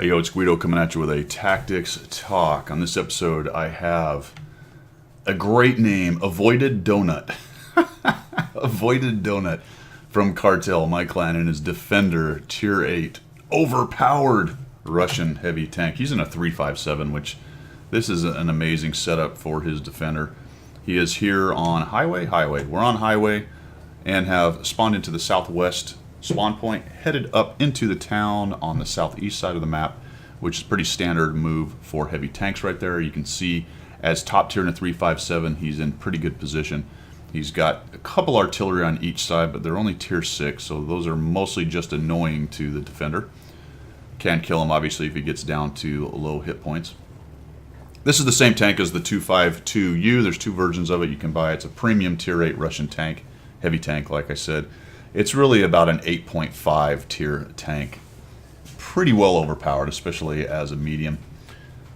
Hey, yo, it's Guido coming at you with a Tactics Talk. On this episode, I have a great name, AvoidedDoughnut. AvoidedDoughnut from Cartel, my clan, and his Defender, Tier 8, overpowered Russian heavy tank. He's in a 357, which this is an amazing setup for his Defender. He is here on Highway. We're on Highway and have spawned into the southwest spawn point, headed up into the town on the southeast side of the map, which is a pretty standard move for heavy tanks right there. You can see as top tier in a 357, he's in pretty good position. He's got a couple artillery on each side, but they're only tier 6, so those are mostly just annoying to the Defender. Can kill him, obviously, if he gets down to low hit points. This is the same tank as the 252U. There's two versions of it you can buy. It's a premium tier 8 Russian tank, heavy tank, like I said. It's really about an 8.5 tier tank. Pretty well overpowered, especially as a medium.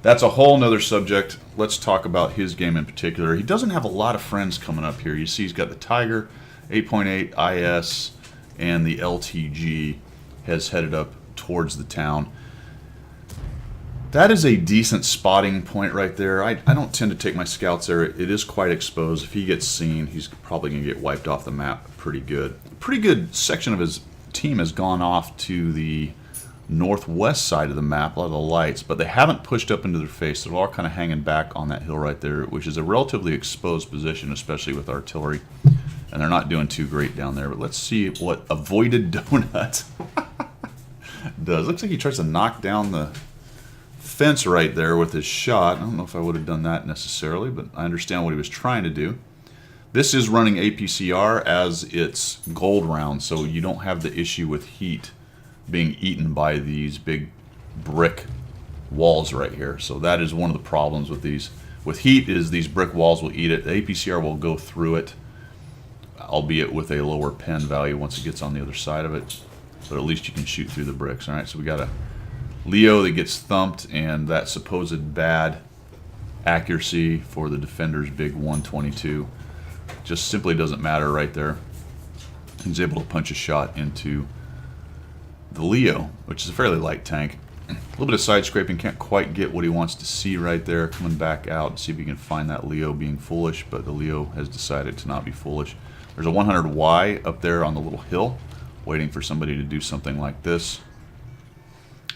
That's a whole nother subject. Let's talk about his game in particular. He doesn't have a lot of friends coming up here. You see he's got the Tiger, 8.8 IS, and the LTG has headed up towards the town. That is a decent spotting point right there. I don't tend to take my scouts there. It is quite exposed. If he gets seen, he's probably going to get wiped off the map pretty good. A pretty good section of his team has gone off to the northwest side of the map, a lot of the lights, but they haven't pushed up into their face. They're all kind of hanging back on that hill right there, which is a relatively exposed position, especially with artillery. And they're not doing too great down there. But let's see what AvoidedDoughnut does. Looks like he tries to knock down the fence right there with his shot. I don't know if I would have done that necessarily, but I understand what he was trying to do. This is running APCR as its gold round, so you don't have the issue with heat being eaten by these big brick walls right here. So that is one of the problems with these. With heat is these brick walls will eat it. The APCR will go through it, albeit with a lower pen value once it gets on the other side of it. But at least you can shoot through the bricks. All right, so we got a Leo that gets thumped, and that supposed bad accuracy for the Defender's big 122 just simply doesn't matter right there. He's able to punch a shot into the Leo, which is a fairly light tank. A little bit of side scraping, can't quite get what he wants to see right there. Coming back out, see if he can find that Leo being foolish, but the Leo has decided to not be foolish. There's a 100Y up there on the little hill, waiting for somebody to do something like this.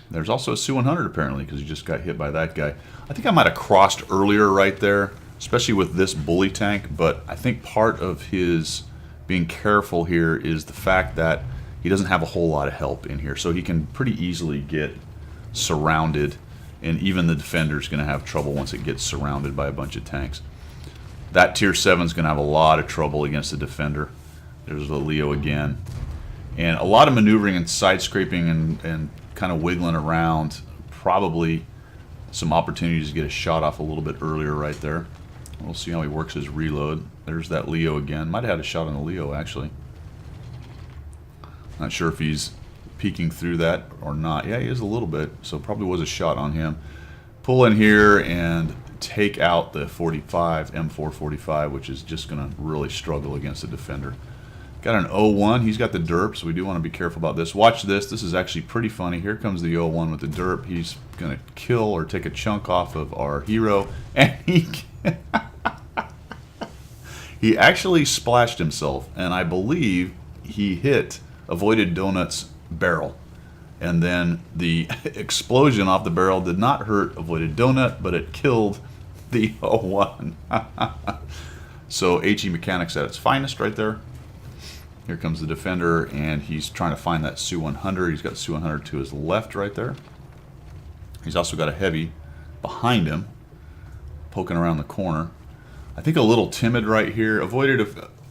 There's also a Su-100 apparently, because he just got hit by that guy. I think I might have crossed earlier right there, especially with this bully tank, but I think part of his being careful here is the fact that he doesn't have a whole lot of help in here, so he can pretty easily get surrounded, and even the Defender's going to have trouble once it gets surrounded by a bunch of tanks. That tier 7 is going to have a lot of trouble against the Defender. There's the Leo again. And a lot of maneuvering and side scraping and kind of wiggling around. Probably some opportunities to get a shot off a little bit earlier right there. We'll see how he works his reload. There's that Leo again. Might have had a shot on the Leo actually. Not sure if he's peeking through that or not. Yeah, he is a little bit, so probably was a shot on him. Pull in here and take out the 45, M445, which is just going to really struggle against the Defender. Got an 01. He's got the derp, so we do want to be careful about this. Watch this. This is actually pretty funny. Here comes the 01 with the derp. He's going to kill or take a chunk off of our hero, and he actually splashed himself, and I believe he hit AvoidedDoughnut's barrel. And then the explosion off the barrel did not hurt AvoidedDoughnut, but it killed the 01. So HE mechanics at its finest right there. Here comes the Defender, and he's trying to find that Su-100. He's got Su-100 to his left right there. He's also got a heavy behind him, poking around the corner. I think a little timid right here. Avoided,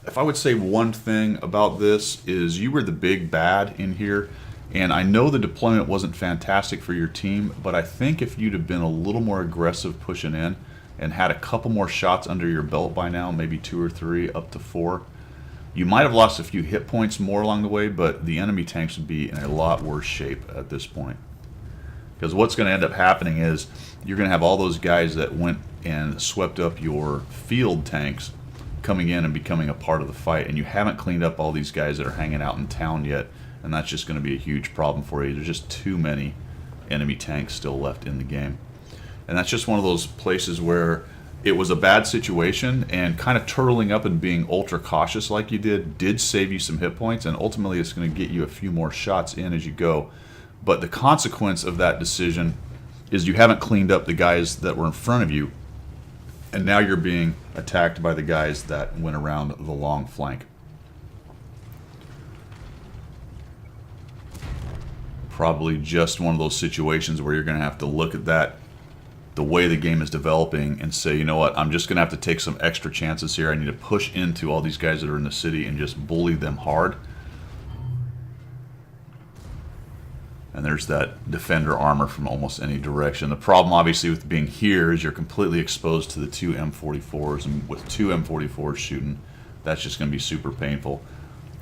if I would say one thing about this, is you were the big bad in here. And I know the deployment wasn't fantastic for your team, but I think if you'd have been a little more aggressive pushing in and had a couple more shots under your belt by now, maybe 2 or 3, up to 4, you might have lost a few hit points more along the way, but the enemy tanks would be in a lot worse shape at this point. Because what's going to end up happening is you're going to have all those guys that went and swept up your field tanks coming in and becoming a part of the fight, and you haven't cleaned up all these guys that are hanging out in town yet, and that's just going to be a huge problem for you. There's just too many enemy tanks still left in the game. And that's just one of those places where it was a bad situation, and kind of turtling up and being ultra cautious like you did save you some hit points, and ultimately it's going to get you a few more shots in as you go. But the consequence of that decision is you haven't cleaned up the guys that were in front of you, and now you're being attacked by the guys that went around the long flank. Probably just one of those situations where you're going to have to look at that, the way the game is developing, and say, you know what, I'm just going to have to take some extra chances here. I need to push into all these guys that are in the city and just bully them hard. And there's that defender armor from almost any direction. The problem, obviously, with being here is you're completely exposed to the two M44s, and with two M44s shooting, that's just going to be super painful.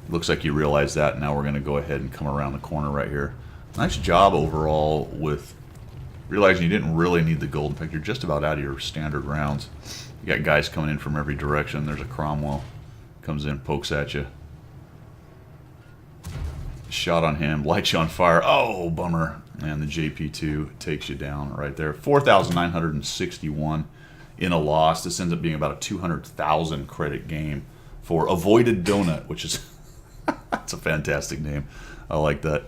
Looks like you realize that. Now we're going to go ahead and come around the corner right here. Nice job overall with realizing you didn't really need the gold. In fact, you're just about out of your standard rounds. You got guys coming in from every direction. There's a Cromwell. Comes in, pokes at you. Shot on him, lights you on fire. Oh, bummer. And the JP2 takes you down right there. 4,961 in a loss. This ends up being about a 200,000 credit game for AvoidedDoughnut, which is that's a fantastic name. I like that.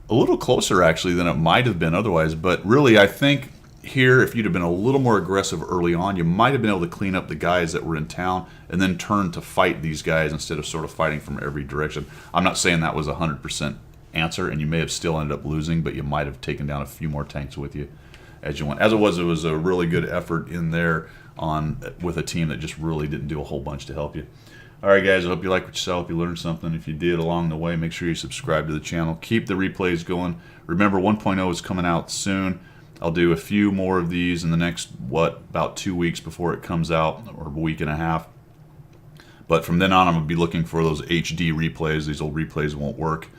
A little closer, actually, than it might have been otherwise. But really, I think here, if you'd have been a little more aggressive early on, you might have been able to clean up the guys that were in town and then turn to fight these guys instead of sort of fighting from every direction. I'm not saying that was a 100% answer, and you may have still ended up losing, but you might have taken down a few more tanks with you as you went. As it was a really good effort in there with a team that just really didn't do a whole bunch to help you. All right, guys, I hope you liked what you saw. Hope you learned something. If you did along the way, make sure you subscribe to the channel. Keep the replays going. Remember, 1.0 is coming out soon. I'll do a few more of these in the next, about 2 weeks before it comes out, or a week and a half. But from then on, I'm going to be looking for those HD replays. These old replays won't work.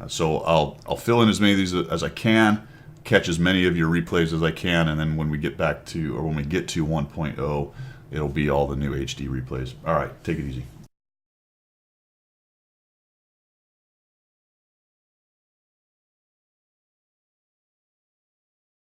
So I'll fill in as many of these as I can, catch as many of your replays as I can, and then when we get to 1.0, it'll be all the new HD replays. All right, take it easy.